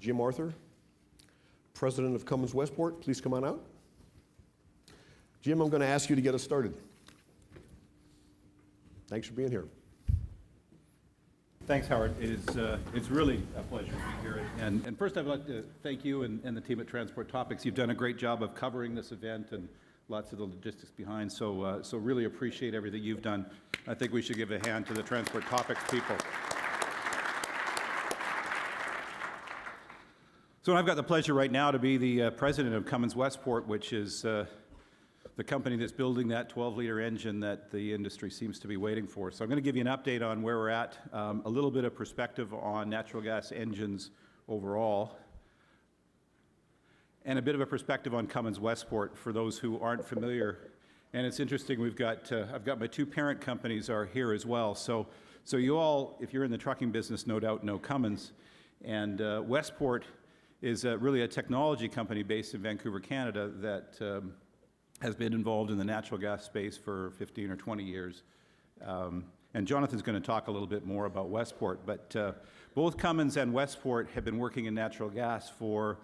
Jim Arthur, President of Cummins Westport, please come on out. Jim, I'm going to ask you to get us started. Thanks for being here. Thanks, Howard. It's really a pleasure to be here. And first, I'd like to thank you and the team at Transport Topics. You've done a great job of covering this event and lots of the logistics behind. So really appreciate everything you've done. I think we should give a hand to the Transport Topics people. So I've got the pleasure right now to be the president of Cummins Westport, which is the company that's building that 12-liter engine that the industry seems to be waiting for. So I'm going to give you an update on where we're at, a little bit of perspective on natural gas engines overall, and a bit of a perspective on Cummins Westport for those who aren't familiar. And it's interesting, I've got my two parent companies are here as well. So you all, if you're in the trucking business, no doubt know Cummins. And Westport is really a technology company based in Vancouver, Canada that has been involved in the natural gas space for 15 or 20 years. And Jonathan's going to talk a little bit more about Westport, but both Cummins and Westport have been working in natural gas for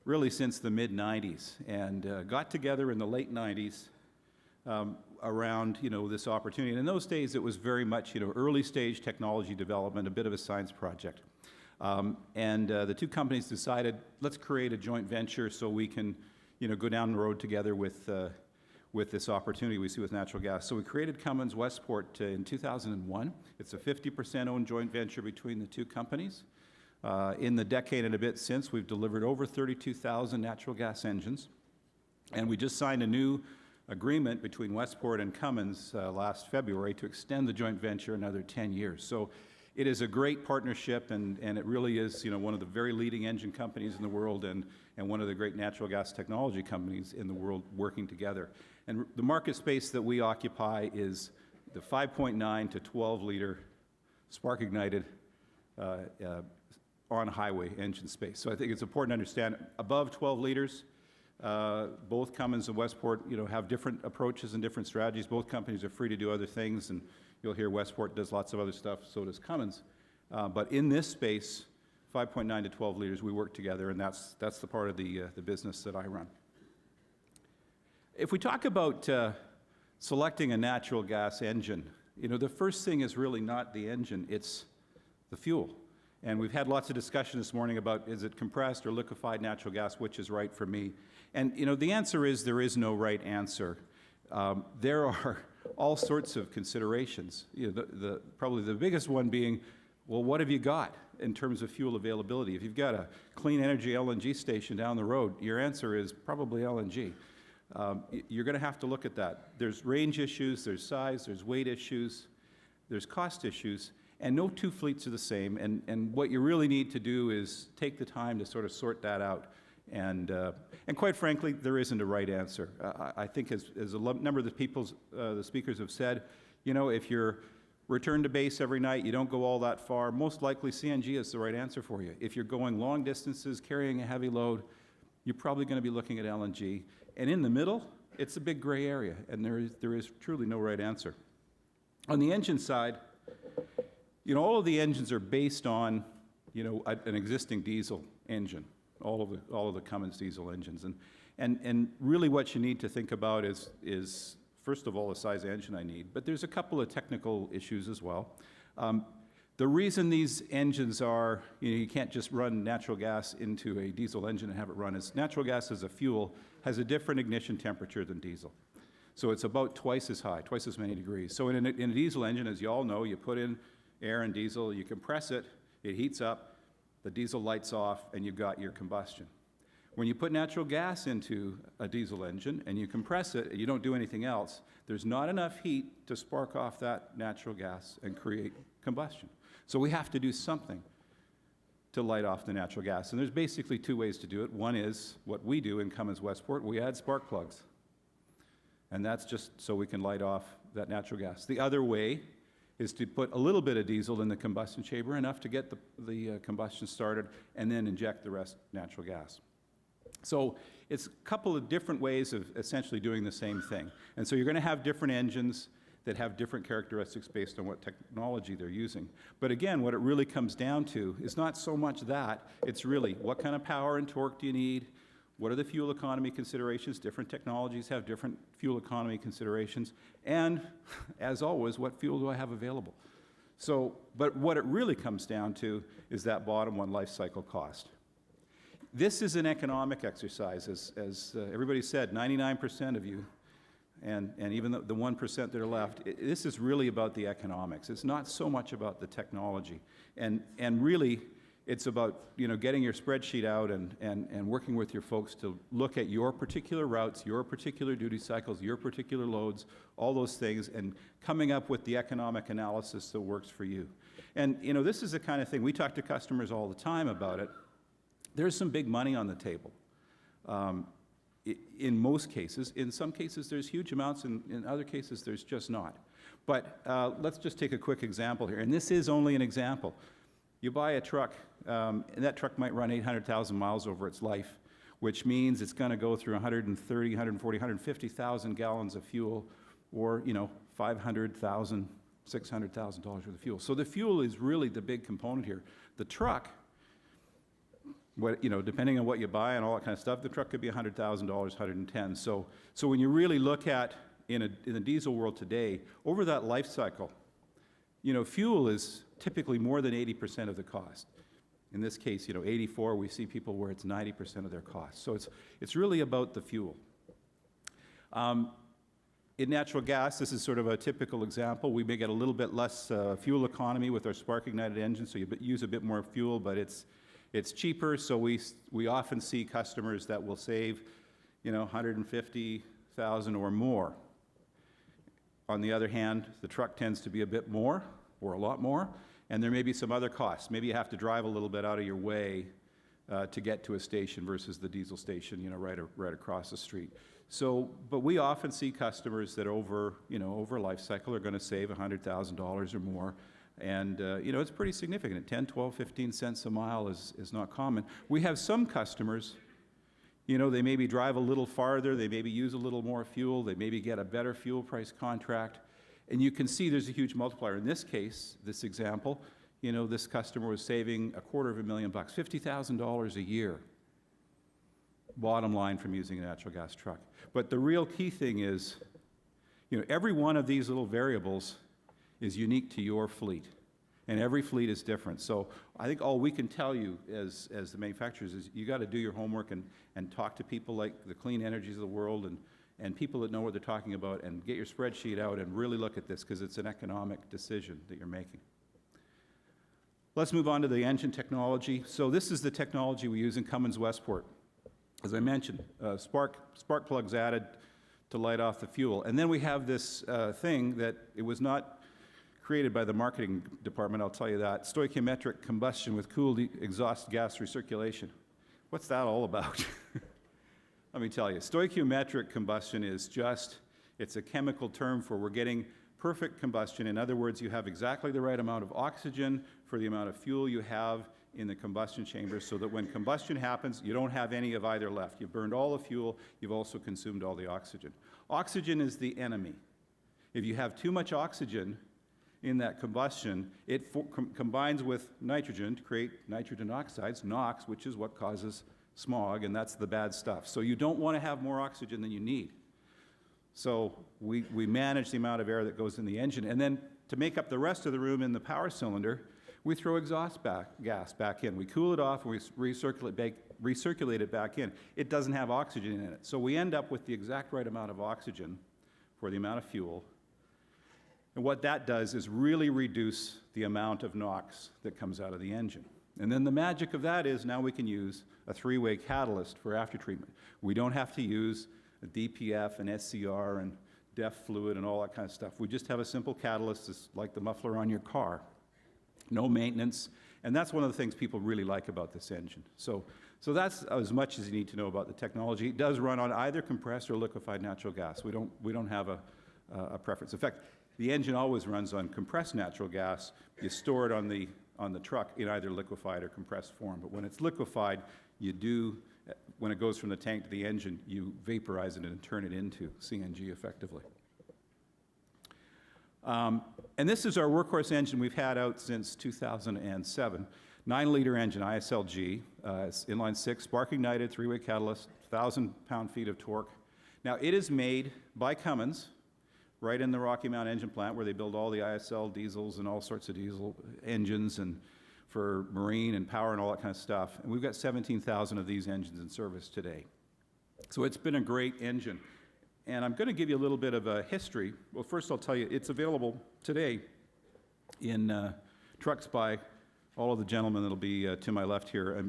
really since the mid-90s and got together in the late 90s around this opportunity. And in those days, it was very much early stage technology development, a bit of a science project. The two companies decided, let's create a joint venture so we can go down the road together with this opportunity we see with natural gas. So we created Cummins Westport in 2001. It's a 50% owned joint venture between the two companies. In the decade and a bit since, we've delivered over 32,000 natural gas engines. And we just signed a new agreement between Westport and Cummins last February to extend the joint venture another 10 years. So it is a great partnership, and it really is one of the very leading engine companies in the world and one of the great natural gas technology companies in the world working together. And the market space that we occupy is the 5.9 to 12-liter spark-ignited on-highway engine space. So I think it's important to understand above 12 liters, both Cummins and Westport have different approaches and different strategies. Both companies are free to do other things, and you'll hear Westport does lots of other stuff, so does Cummins. But in this space, 5.9 to 12 liters, we work together, and that's the part of the business that I run. If we talk about selecting a natural gas engine, the first thing is really not the engine, it's the fuel. And we've had lots of discussion this morning about is it compressed or liquefied natural gas, which is right for me. And the answer is there is no right answer. There are all sorts of considerations. Probably the biggest one being, well, what have you got in terms of fuel availability? If you've got a clean energy LNG station down the road, your answer is probably LNG. You're going to have to look at that. There's range issues, there's size, there's weight issues, there's cost issues, and no two fleets are the same. And what you really need to do is take the time to sort of sort that out. And quite frankly, there isn't a right answer. I think as a number of the speakers have said, if you're return to base every night, you don't go all that far, most likely CNG is the right answer for you. If you're going long distances, carrying a heavy load, you're probably going to be looking at LNG. And in the middle, it's a big gray area, and there is truly no right answer. On the engine side, all of the engines are based on, an existing diesel engine. All of the Cummins diesel engines, and really what you need to think about is first of all the size of engine I need, but there's a couple of technical issues as well. The reason these engines are, you can't just run natural gas into a diesel engine and have it run is natural gas as a fuel has a different ignition temperature than diesel. So it's about twice as high, twice as many degrees. So in a diesel engine, as you all know, you put in air and diesel, you compress it, it heats up, the diesel lights off, and you've got your combustion. When you put natural gas into a diesel engine and you compress it, and you don't do anything else, there's not enough heat to spark off that natural gas and create combustion. So we have to do something to light off the natural gas. And there's basically two ways to do it. One is what we do in Cummins Westport. We add spark plugs. And that's just so we can light off that natural gas. The other way is to put a little bit of diesel in the combustion chamber, enough to get the combustion started, and then inject the rest natural gas. So it's a couple of different ways of essentially doing the same thing. And so you're going to have different engines that have different characteristics based on what technology they're using. But again, what it really comes down to is not so much that, it's really what kind of power and torque do you need, what are the fuel economy considerations, different technologies have different fuel economy considerations, and as always, what fuel do I have available? So, but what it really comes down to is that bottom one, life cycle cost. This is an economic exercise, as everybody said, 99% of you, and even the 1% that are left, this is really about the economics. It's not so much about the technology. And really, it's about getting your spreadsheet out and working with your folks to look at your particular routes, your particular duty cycles, your particular loads, all those things, and coming up with the economic analysis that works for you. And this is the kind of thing, we talk to customers all the time about it. There's some big money on the table. In most cases. In some cases, there's huge amounts. In other cases, there's just not. But let's just take a quick example here. And this is only an example. You buy a truck, and that truck might run 800,000 miles over its life, which means it's going to go through 130, 140, 150,000 gallons of fuel, or $500,000, $600,000 worth of fuel. So the fuel is really the big component here. The truck, depending on what you buy and all that kind of stuff, the truck could be $100,000, $110,000. So when you really look at, in the diesel world today, over that life cycle, fuel is typically more than 80% of the cost. In this case, 84, we see people where it's 90% of their cost. So it's really about the fuel. In natural gas, this is sort of a typical example. We may get a little bit less fuel economy with our spark-ignited engine, so you use a bit more fuel, but it's cheaper, so we often see customers that will save, $150,000 or more. On the other hand, the truck tends to be a bit more, or a lot more, and there may be some other costs. Maybe you have to drive a little bit out of your way to get to a station versus the diesel station, right across the street. So, but we often see customers that over life cycle are going to save $100,000 or more. And, it's pretty significant. 10, 12, 15 cents a mile is not common. We have some customers, they maybe drive a little farther, they maybe use a little more fuel, they maybe get a better fuel price contract. And you can see there's a huge multiplier. In this case, this example, this customer was saving $250,000, $50,000 a year, bottom line from using a natural gas truck. But the real key thing is, every one of these little variables is unique to your fleet, and every fleet is different. So I think all we can tell you as the manufacturers is you got to do your homework and talk to people like the Clean Energies of the world and people that know what they're talking about, and get your spreadsheet out and really look at this, because it's an economic decision that you're making. Let's move on to the engine technology. So this is the technology we use in Cummins Westport. As I mentioned, spark plugs added to light off the fuel. And then we have this thing that it was not created by the marketing department, I'll tell you that, stoichiometric combustion with cooled exhaust gas recirculation. What's that all about? Let me tell you, stoichiometric combustion is it's a chemical term for we're getting perfect combustion. In other words, you have exactly the right amount of oxygen for the amount of fuel you have in the combustion chamber, so that when combustion happens, you don't have any of either left. You've burned all the fuel, you've also consumed all the oxygen. Oxygen is the enemy. If you have too much oxygen in that combustion, it combines with nitrogen to create nitrogen oxides, NOx, which is what causes smog, and that's the bad stuff. So you don't want to have more oxygen than you need. So we manage the amount of air that goes in the engine, and then to make up the rest of the room in the power cylinder, we throw exhaust gas back in. We cool it off and we recirculate it back in. It doesn't have oxygen in it. So we end up with the exact right amount of oxygen for the amount of fuel. And what that does is really reduce the amount of NOx that comes out of the engine. And then the magic of that is now we can use a three-way catalyst for aftertreatment. We don't have to use a DPF and SCR and DEF fluid and all that kind of stuff. We just have a simple catalyst, it's like the muffler on your car. No maintenance, and that's one of the things people really like about this engine. So that's as much as you need to know about the technology. It does run on either compressed or liquefied natural gas. We don't have a preference. In fact, the engine always runs on compressed natural gas. You store it on the truck in either liquefied or compressed form. But when it's liquefied, when it goes from the tank to the engine, you vaporize it and turn it into CNG effectively. And this is our workhorse engine we've had out since 2007. 9-liter engine, ISLG, it's inline 6, spark ignited, 3-way catalyst, 1,000 pound-feet of torque. Now, it is made by Cummins, right in the Rocky Mount engine plant where they build all the ISL diesels and all sorts of diesel engines and for marine and power and all that kind of stuff. And we've got 17,000 of these engines in service today. So it's been a great engine. And I'm going to give you a little bit of a history. Well, first I'll tell you, it's available today in trucks by all of the gentlemen that'll be to my left here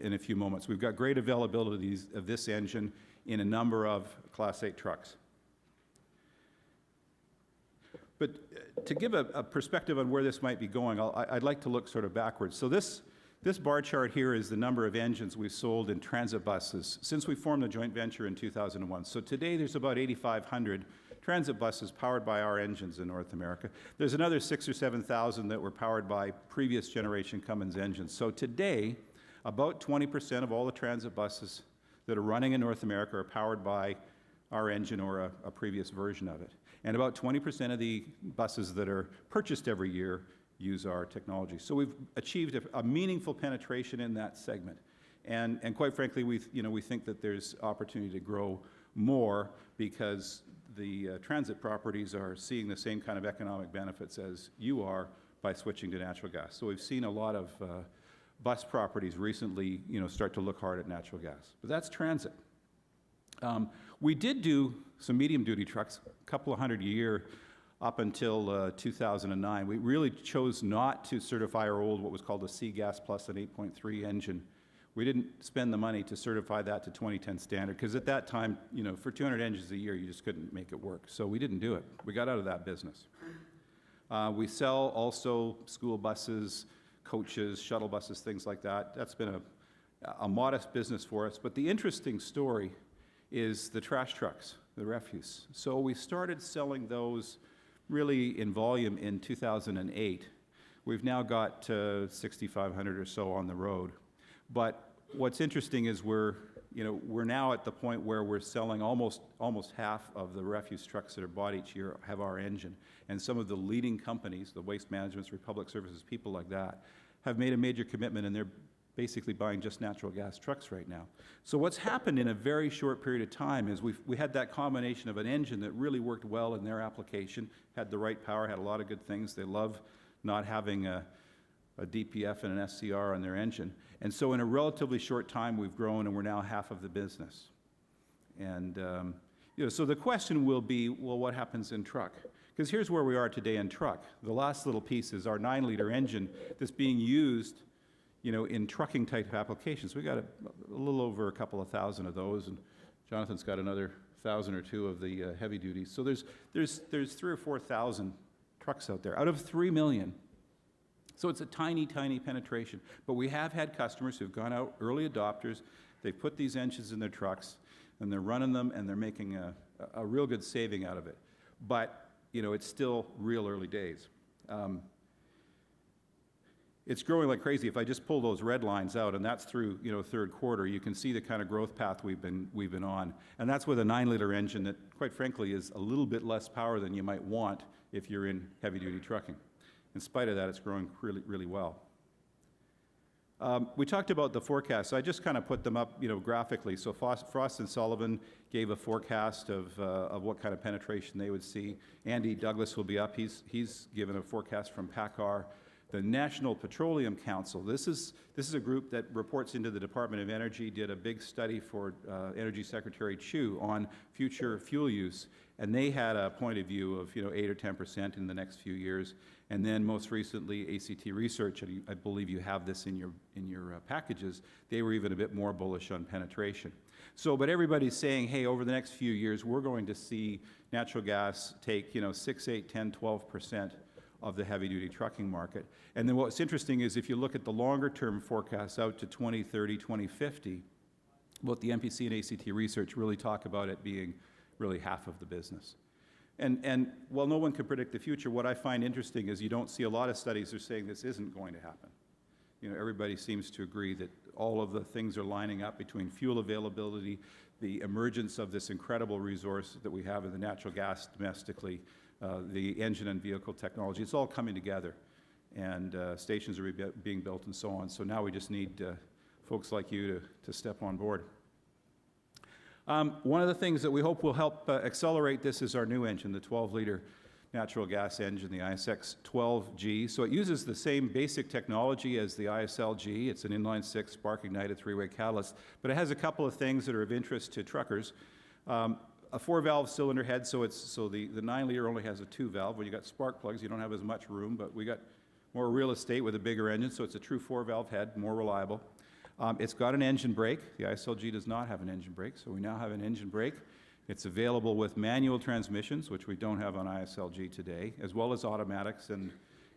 in a few moments. We've got great availability of this engine in a number of Class 8 trucks. But to give a perspective on where this might be going, I'd like to look sort of backwards. So this bar chart here is the number of engines we've sold in transit buses since we formed the joint venture in 2001. So today there's about 8,500 transit buses powered by our engines in North America. There's another 6,000 or 7,000 that were powered by previous generation Cummins engines. So today, about 20% of all the transit buses that are running in North America are powered by our engine or a previous version of it. And about 20% of the buses that are purchased every year use our technology. So we've achieved a meaningful penetration in that segment. And quite frankly, we think that there's opportunity to grow more because the transit properties are seeing the same kind of economic benefits as you are by switching to natural gas. So we've seen a lot of bus properties recently, start to look hard at natural gas. But that's transit. We did do some medium-duty trucks, a couple of hundred a year, up until 2009. We really chose not to certify our old, what was called a C-Gas Plus, an 8.3 engine. We didn't spend the money to certify that to 2010 standard, because at that time, for 200 engines a year, you just couldn't make it work. So we didn't do it. We got out of that business. We sell also school buses, coaches, shuttle buses, things like that. That's been a modest business for us. But the interesting story is the trash trucks, the refuse. So we started selling those really in volume in 2008. We've now got 6,500 or so on the road. But what's interesting is we're now at the point where we're selling almost half of the refuse trucks that are bought each year have our engine. And some of the leading companies, the Waste Management, Republic Services, people like that, have made a major commitment, and they're basically buying just natural gas trucks right now. So what's happened in a very short period of time is we had that combination of an engine that really worked well in their application, had the right power, had a lot of good things. They love not having a DPF and an SCR on their engine. And so in a relatively short time, we've grown, and we're now half of the business. And so the question will be, well, what happens in truck? Because here's where we are today in truck. The last little piece is our 9-liter engine that's being used in trucking type applications. We got a little over a couple of thousand of those, and Jonathan's got another 1,000 or 2 of the heavy duties. So there's 3,000 or 4,000 trucks out there out of 3 million. So it's a tiny, tiny penetration. But we have had customers who've gone out, early adopters. They've put these engines in their trucks, and they're running them, and they're making a real good saving out of it. But it's still real early days. It's growing like crazy. If I just pull those red lines out, and that's through third quarter, you can see the kind of growth path we've been on. And that's with a 9-liter engine that, quite frankly, is a little bit less power than you might want if you're in heavy-duty trucking. In spite of that, it's growing really, really well. We talked about the forecast. So I just kind of put them up, graphically. So Frost and Sullivan gave a forecast of what kind of penetration they would see. Andy Douglas will be up. He's given a forecast from PACCAR. The National Petroleum Council, this is a group that reports into the Department of Energy, did a big study for Energy Secretary Chu on future fuel use, and they had a point of view of 8 or 10% in the next few years. And then most recently, ACT Research, and I believe you have this in your packages, they were even a bit more bullish on penetration. So, but everybody's saying, hey, over the next few years, we're going to see natural gas take 6, 8, 10, 12% of the heavy-duty trucking market. And then what's interesting is if you look at the longer-term forecasts out to 2030, 2050, what the MPC and ACT Research really talk about it being really half of the business. And while no one can predict the future, what I find interesting is you don't see a lot of studies that are saying this isn't going to happen. Everybody seems to agree that all of the things are lining up between fuel availability, the emergence of this incredible resource that we have in the natural gas domestically, the engine and vehicle technology. It's all coming together, and stations are being built and so on. So now we just need folks like you to step on board. One of the things that we hope will help accelerate this is our new engine, the 12-liter natural gas engine, the ISX-12G. So it uses the same basic technology as the ISLG. It's an inline-six spark-ignited three-way catalyst, but it has a couple of things that are of interest to truckers. A 4-valve cylinder head, so the 9-liter only has a 2-valve. When you got spark plugs, you don't have as much room, but we got more real estate with a bigger engine, so it's a true 4-valve head, more reliable. It's got an engine brake. The ISLG does not have an engine brake, so we now have an engine brake. It's available with manual transmissions, which we don't have on ISLG today, as well as automatics, and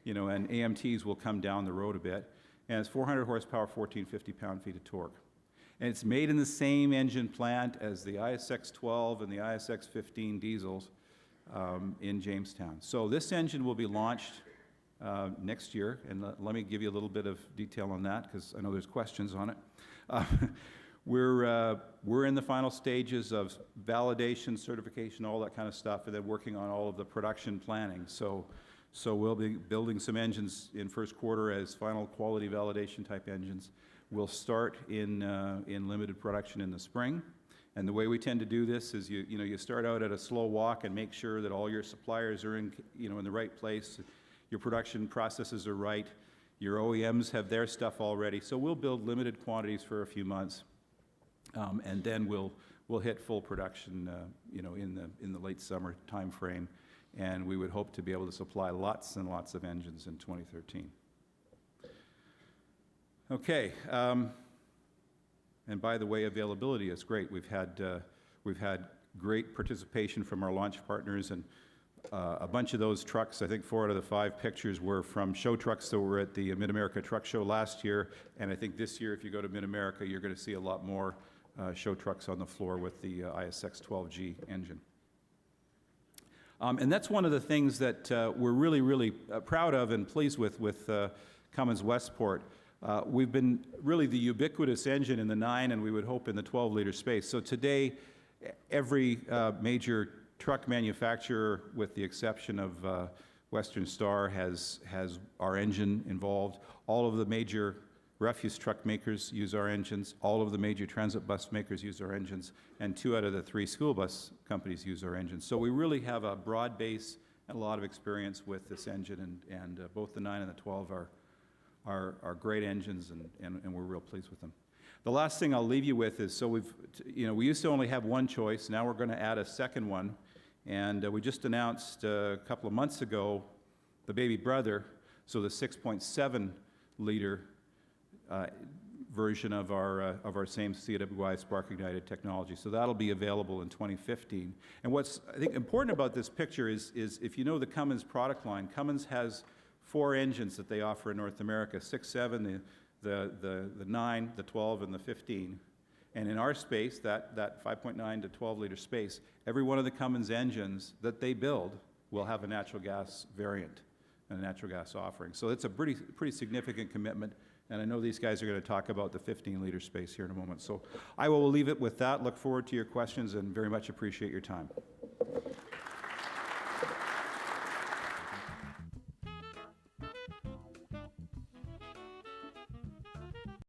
AMTs will come down the road a bit. And it's 400 horsepower, 1,450 pound-feet of torque. And it's made in the same engine plant as the ISX-12 and the ISX-15 diesels in Jamestown. So this engine will be launched next year, and let me give you a little bit of detail on that, because I know there's questions on it. We're in the final stages of validation, certification, all that kind of stuff, and then working on all of the production planning. So we'll be building some engines in first quarter as final quality validation type engines. We'll start in limited production in the spring. And the way we tend to do this is you start out at a slow walk and make sure that all your suppliers are in the right place, your production processes are right, your OEMs have their stuff already. So we'll build limited quantities for a few months. And then we'll hit full production, in the late summer time frame, and we would hope to be able to supply lots and lots of engines in 2013. Okay, and by the way, availability is great. We've had great participation from our launch partners, and a bunch of those trucks, I think 4 out of the 5 pictures were from show trucks that were at the Mid-America Truck Show last year, and I think this year, if you go to Mid-America, you're going to see a lot more show trucks on the floor with the ISX-12G engine. And that's one of the things that we're really, really proud of and pleased with Cummins Westport. We've been really the ubiquitous engine in the 9, and we would hope in the 12-liter space. So today, every major truck manufacturer, with the exception of Western Star, has our engine involved. All of the major refuse truck makers use our engines. All of the major transit bus makers use our engines. And 2 out of the 3 school bus companies use our engines. So we really have a broad base and a lot of experience with this engine. And both the 9 and the 12 are great engines, and we're real pleased with them. The last thing I'll leave you with is, so we used to only have one choice. Now we're going to add a second one. And we just announced a couple of months ago the baby brother, so the 6.7-liter version of our same CWI spark-ignited technology. So that'll be available in 2015. And what's, I think, important about this picture is if you know the Cummins product line, Cummins has 4 engines that they offer in North America, 6.7, the 9, the 12, and the 15. And in our space, that 5.9 to 12-liter space, every one of the Cummins engines that they build will have a natural gas variant and a natural gas offering. So it's a pretty significant commitment, and I know these guys are going to talk about the 15-liter space here in a moment. So I will leave it with that. Look forward to your questions and very much appreciate your time.